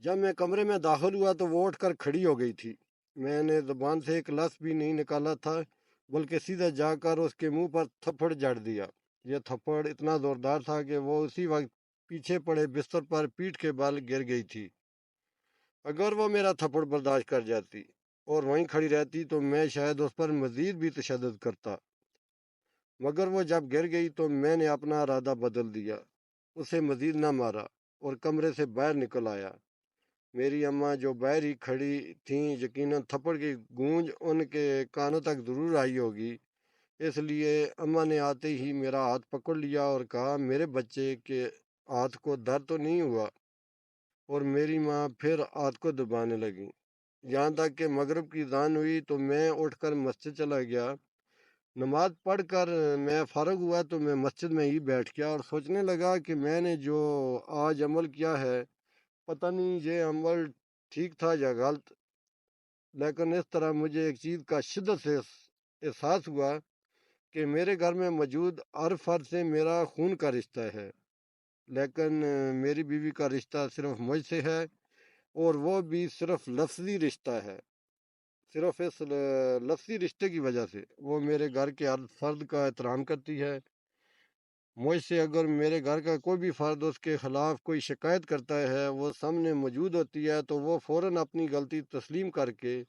जब मैं कमरे में दाखिल हुआ तो वो उठकर खड़ी हो गई थी। मैंने ज़ुबान से एक लफ्ज़ भी नहीं निकाला था, बल्कि सीधा जाकर उसके मुंह पर थप्पड़ जड़ दिया। यह थप्पड़ इतना ज़ोरदार था कि वो उसी वक्त पीछे पड़े बिस्तर पर पीठ के बल गिर गई थी। अगर वो मेरा थप्पड़ बर्दाश्त कर जाती और वहीं खड़ी रहती तो मैं शायद उस पर मज़ीद भी तशद्दुद करता, मगर वो जब गिर गई तो मैंने अपना इरादा बदल दिया। उसे मज़ीद न मारा और कमरे से बाहर निकल आया। मेरी अम्मा जो बाहर ही खड़ी थीं, यकीनन थप्पड़ की गूंज उनके कानों तक ज़रूर आई होगी। इसलिए अम्मा ने आते ही मेरा हाथ पकड़ लिया और कहा, मेरे बच्चे के हाथ को दर्द तो नहीं हुआ? और मेरी माँ फिर हाथ को दबाने लगी। यहाँ तक कि मगरिब की अज़ान हुई तो मैं उठकर मस्जिद चला गया। नमाज पढ़कर मैं फारग हुआ तो मैं मस्जिद में ही बैठ गया और सोचने लगा कि मैंने जो आज अमल किया है, पता नहीं ये अमल ठीक था या गलत। लेकिन इस तरह मुझे एक चीज़ का शिद्दत से एहसास हुआ कि मेरे घर में मौजूद हर फर्द से मेरा खून का रिश्ता है, लेकिन मेरी बीवी का रिश्ता सिर्फ मुझसे है, और वो भी सिर्फ लफ्ज़ी रिश्ता है। सिर्फ इस लफ्ज़ी रिश्ते की वजह से वो मेरे घर के हर फर्द का एहतराम करती है। मुझसे अगर मेरे घर का कोई भी फ़र्द उसके ख़िलाफ़ कोई शिकायत करता है, वो सामने मौजूद होती है, तो वो फ़ौरन अपनी गलती तस्लीम करके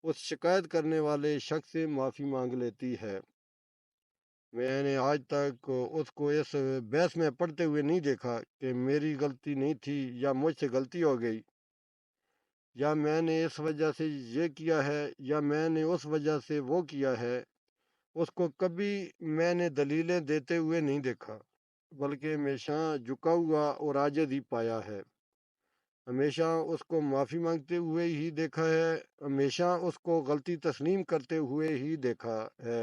उस शिकायत करने वाले शख्स से माफ़ी मांग लेती है। मैंने आज तक उसको इस बहस में पड़ते हुए नहीं देखा कि मेरी गलती नहीं थी या मुझसे गलती हो गई, या मैंने इस वजह से ये किया है या मैंने उस वजह से वो किया है। उसको कभी मैंने दलीलें देते हुए नहीं देखा, बल्कि हमेशा झुका हुआ और आजिज़ ही पाया है। हमेशा उसको माफ़ी मांगते हुए ही देखा है, हमेशा उसको गलती तस्लीम करते हुए ही देखा है।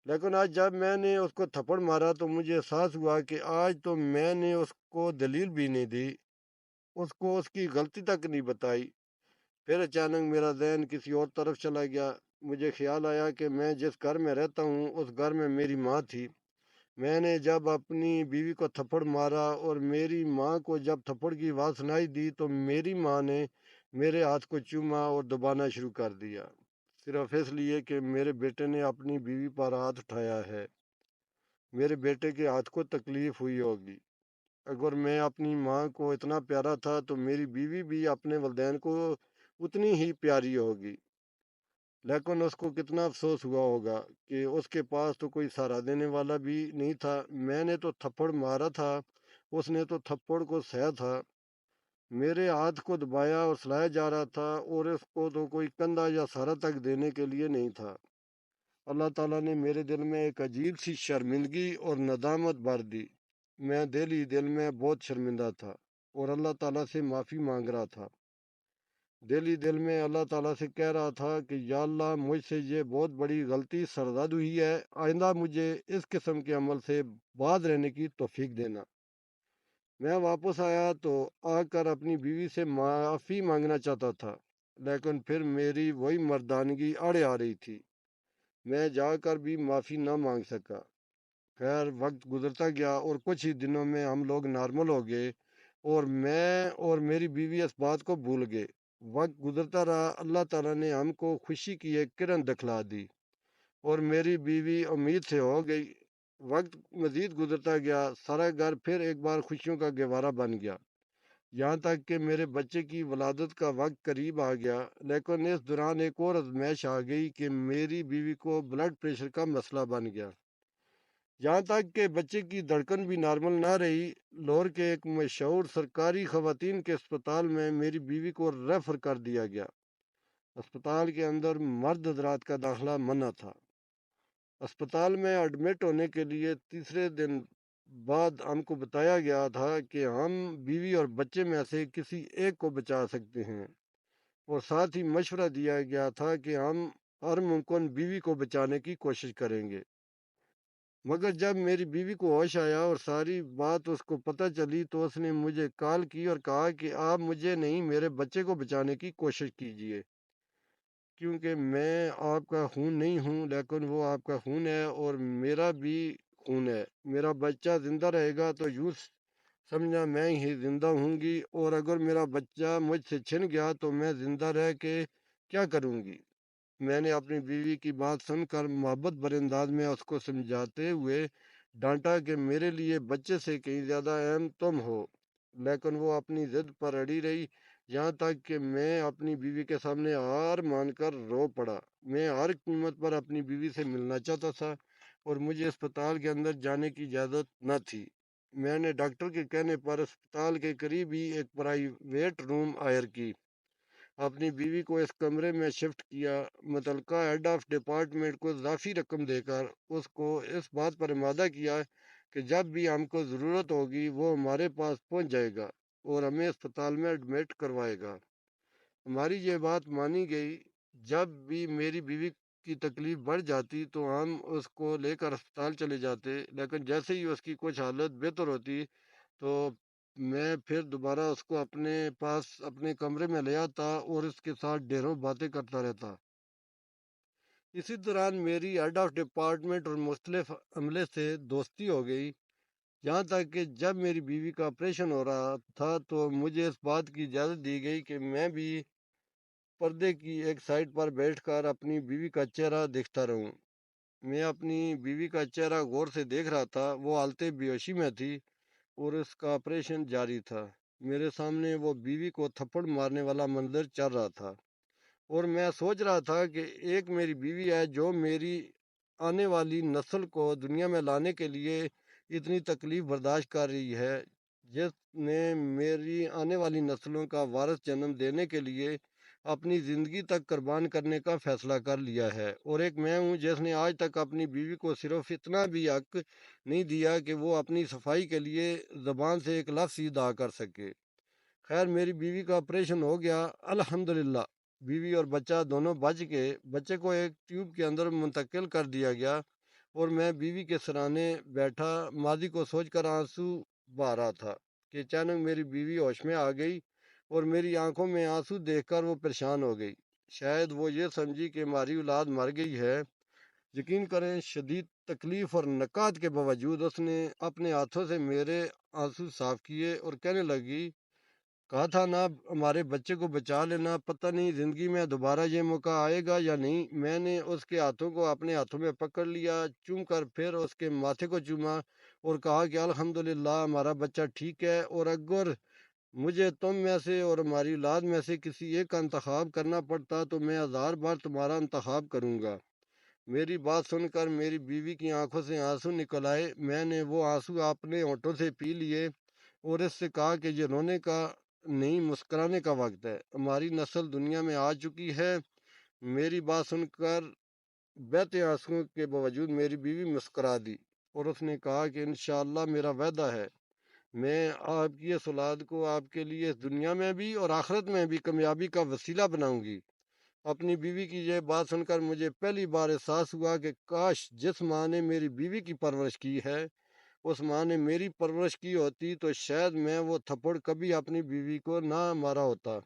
लेकिन आज जब मैंने उसको थप्पड़ मारा तो मुझे एहसास हुआ कि आज तो मैंने उसको दलील भी नहीं दी, उसको उसकी गलती तक नहीं बताई। फिर अचानक मेरा ज़हन किसी और तरफ चला गया। मुझे ख्याल आया कि मैं जिस घर में रहता हूँ उस घर में मेरी माँ थी। मैंने जब अपनी बीवी को थप्पड़ मारा और मेरी माँ को जब थप्पड़ की आवाज़ सुनाई दी तो मेरी माँ ने मेरे हाथ को चूमा और दबाना शुरू कर दिया, सिर्फ इसलिए कि मेरे बेटे ने अपनी बीवी पर हाथ उठाया है। मेरे बेटे के हाथ को तकलीफ हुई होगी। अगर मैं अपनी माँ को इतना प्यारा था तो मेरी बीवी भी अपने वलदैन को उतनी ही प्यारी होगी। लेकिन उसको कितना अफसोस हुआ होगा कि उसके पास तो कोई सहारा देने वाला भी नहीं था। मैंने तो थप्पड़ मारा था, उसने तो थप्पड़ को सहा था। मेरे हाथ को दबाया और सुलाया जा रहा था और उसको तो कोई कंधा या सहारा तक देने के लिए नहीं था। अल्लाह ताला ने मेरे दिल में एक अजीब सी शर्मिंदगी और नदामत भर दी। मैं दिल ही दिल में बहुत शर्मिंदा था और अल्लाह ताला से माफ़ी मांग रहा था। दिल ही दिल में अल्लाह ताला से कह रहा था कि या अल्लाह, मुझसे ये बहुत बड़ी गलती सरजद हुई है, आइंदा मुझे इस किस्म के अमल से बाज रहने की तौफीक देना। मैं वापस आया तो आकर अपनी बीवी से माफ़ी मांगना चाहता था, लेकिन फिर मेरी वही मर्दानगी आड़े आ रही थी। मैं जाकर भी माफ़ी ना मांग सका। खैर, वक्त गुजरता गया और कुछ ही दिनों में हम लोग नॉर्मल हो गए और मैं और मेरी बीवी इस बात को भूल गए। वक्त गुजरता रहा, अल्लाह ताला ने हमको खुशी की एक किरण दिखला दी और मेरी बीवी उम्मीद से हो गई। वक्त मजीद गुजरता गया, सारा घर फिर एक बार खुशियों का गहवारा बन गया। यहाँ तक कि मेरे बच्चे की वलादत का वक्त करीब आ गया। लेकिन इस दौरान एक और आजमाइश आ गई कि मेरी बीवी को ब्लड प्रेशर का मसला बन गया। यहाँ तक कि बच्चे की धड़कन भी नॉर्मल ना रही। लाहौर के एक मशहूर सरकारी खवातीन के अस्पताल में मेरी बीवी को रेफर कर दिया गया। अस्पताल के अंदर मर्द हजरात का दाखिला मना था। अस्पताल में एडमिट होने के लिए तीसरे दिन बाद हमको बताया गया था कि हम बीवी और बच्चे में से किसी एक को बचा सकते हैं, और साथ ही मशवरा दिया गया था कि हम हर मुमकिन बीवी को बचाने की कोशिश करेंगे। मगर जब मेरी बीवी को होश आया और सारी बात उसको पता चली तो उसने मुझे कॉल की और कहा कि आप मुझे नहीं, मेरे बच्चे को बचाने की कोशिश कीजिए, क्योंकि मैं आपका खून नहीं हूँ लेकिन वो आपका खून है और मेरा भी खून है। मेरा बच्चा जिंदा रहेगा तो यूँ سمجھا میں ہی زندہ ہوں گی، اور اگر میرا بچہ مجھ سے چھن گیا تو میں زندہ رہ کے کیا کروں گی؟ میں نے اپنی بیوی کی بات سن کر محبت بھرے انداز میں اس کو سمجھاتے ہوئے ڈانٹا کہ میرے لیے بچے سے کہیں زیادہ اہم تم ہو، لیکن وہ اپنی ضد پر اڑی رہی، یہاں تک کہ میں اپنی بیوی کے سامنے ہار مان کر رو پڑا۔ میں ہر قیمت پر اپنی بیوی سے ملنا چاہتا تھا، اور مجھے اسپتال کے اندر جانے کی اجازت نہ تھی۔ میں نے ڈاکٹر کے کہنے پر اسپتال کے قریب ہی ایک پرائیویٹ روم ہائر کی، اپنی بیوی کو اس کمرے میں شفٹ کیا، متعلقہ ہیڈ آف ڈپارٹمنٹ کو اضافی رقم دے کر اس کو اس بات پر آمادہ کیا کہ جب بھی ہم کو ضرورت ہوگی وہ ہمارے پاس پہنچ جائے گا اور ہمیں اسپتال میں ایڈمٹ کروائے گا۔ ہماری یہ بات مانی گئی۔ جب بھی میری بیوی کی تکلیف بڑھ جاتی تو ہم اس کو لے کر اسپتال چلے جاتے، لیکن جیسے ہی اس کی کچھ حالت بہتر ہوتی تو میں پھر دوبارہ اس کو اپنے پاس اپنے کمرے میں لے آتا اور اس کے ساتھ ڈھیروں باتیں کرتا رہتا۔ اسی دوران میری ہیڈ آف ڈپارٹمنٹ اور مختلف عملے سے دوستی ہو گئی، یہاں تک کہ جب میری بیوی کا آپریشن ہو رہا تھا تو مجھے اس بات کی اجازت دی گئی کہ میں بھی پردے کی ایک سائڈ پر بیٹھ کر اپنی بیوی کا چہرہ دیکھتا رہوں۔ میں اپنی بیوی کا چہرہ غور سے دیکھ رہا تھا، وہ حالت بے ہوشی میں تھی اور اس کا آپریشن جاری تھا۔ میرے سامنے وہ بیوی کو تھپڑ مارنے والا منظر چل رہا تھا، اور میں سوچ رہا تھا کہ ایک میری بیوی ہے جو میری آنے والی نسل کو دنیا میں لانے کے لیے اتنی تکلیف برداشت کر رہی ہے، جس نے میری آنے والی نسلوں کا وارث جنم دینے کے لیے اپنی زندگی تک قربان کرنے کا فیصلہ کر لیا ہے، اور ایک میں ہوں جس نے آج تک اپنی بیوی کو صرف اتنا بھی حق نہیں دیا کہ وہ اپنی صفائی کے لیے زبان سے ایک لفظ ہی ادا کر سکے۔ خیر میری بیوی کا آپریشن ہو گیا، الحمدللہ۔ بیوی اور بچہ دونوں بچ گئے، بچے کو ایک ٹیوب کے اندر منتقل کر دیا گیا، اور میں بیوی کے سرانے بیٹھا ماضی کو سوچ کر آنسو بہا رہا تھا کہ اچانک میری بیوی ہوش میں آ گئی، اور میری آنکھوں میں آنسو دیکھ کر وہ پریشان ہو گئی۔ شاید وہ یہ سمجھی کہ ہماری اولاد مر گئی ہے۔ یقین کریں شدید تکلیف اور نکات کے باوجود اس نے اپنے ہاتھوں سے میرے آنسو صاف کیے اور کہنے لگی، کہا تھا نا ہمارے بچے کو بچا لینا، پتہ نہیں زندگی میں دوبارہ یہ موقع آئے گا یا نہیں۔ میں نے اس کے ہاتھوں کو اپنے ہاتھوں میں پکڑ لیا، چوم کر پھر اس کے ماتھے کو چوما اور کہا کہ الحمدللہ ہمارا بچہ ٹھیک ہے، اور اگر مجھے تم میں سے اور ہماری اولاد میں سے کسی ایک کا انتخاب کرنا پڑتا تو میں 1000 بار تمہارا انتخاب کروں گا۔ میری بات سن کر میری بیوی کی آنکھوں سے آنسو نکل آئے۔ میں نے وہ آنسو اپنے ہونٹوں سے پی لیے اور اس سے کہا کہ یہ رونے کا نہیں، مسکرانے کا وقت ہے، ہماری نسل دنیا میں آ چکی ہے۔ میری بات سن کر بہتے آنسوؤں کے باوجود میری بیوی مسکرا دی، اور اس نے کہا کہ انشاءاللہ میرا وعدہ ہے، میں آپ کی اس اولاد کو آپ کے لیے اس دنیا میں بھی اور آخرت میں بھی کامیابی کا وسیلہ بناؤں گی۔ اپنی بیوی کی یہ بات سن کر مجھے پہلی بار احساس ہوا کہ کاش جس ماں نے میری بیوی کی پرورش کی ہے اس ماں نے میری پرورش کی ہوتی تو شاید میں وہ تھپڑ کبھی اپنی بیوی کو نہ مارا ہوتا۔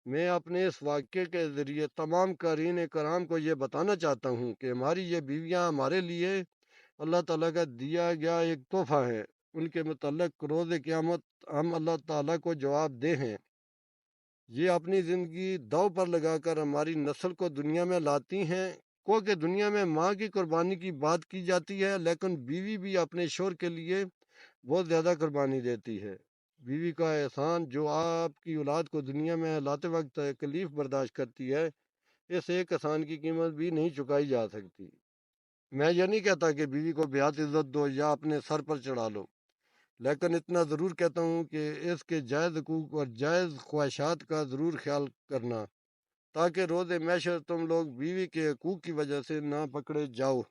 میں اپنے اس واقعے کے ذریعے تمام قارئین کرام کو یہ بتانا چاہتا ہوں کہ ہماری یہ بیویاں ہمارے لیے اللہ تعالیٰ کا دیا گیا ایک تحفہ ہے۔ ان کے متعلق روز قیامت ہم اللہ تعالیٰ کو جواب دہ ہیں۔ یہ اپنی زندگی داؤ پر لگا کر ہماری نسل کو دنیا میں لاتی ہیں۔ کہ دنیا میں ماں کی قربانی کی بات کی جاتی ہے، لیکن بیوی بھی اپنے شوہر کے لیے بہت زیادہ قربانی دیتی ہے۔ بیوی کا احسان جو آپ کی اولاد کو دنیا میں لاتے وقت تکلیف برداشت کرتی ہے، اس ایک احسان کی قیمت بھی نہیں چکائی جا سکتی۔ میں یہ نہیں کہتا کہ بیوی کو بے حد عزت دو یا اپنے سر پر چڑھا لو، لیکن اتنا ضرور کہتا ہوں کہ اس کے جائز حقوق اور جائز خواہشات کا ضرور خیال کرنا، تاکہ روز محشر تم لوگ بیوی کے حقوق کی وجہ سے نہ پکڑے جاؤ۔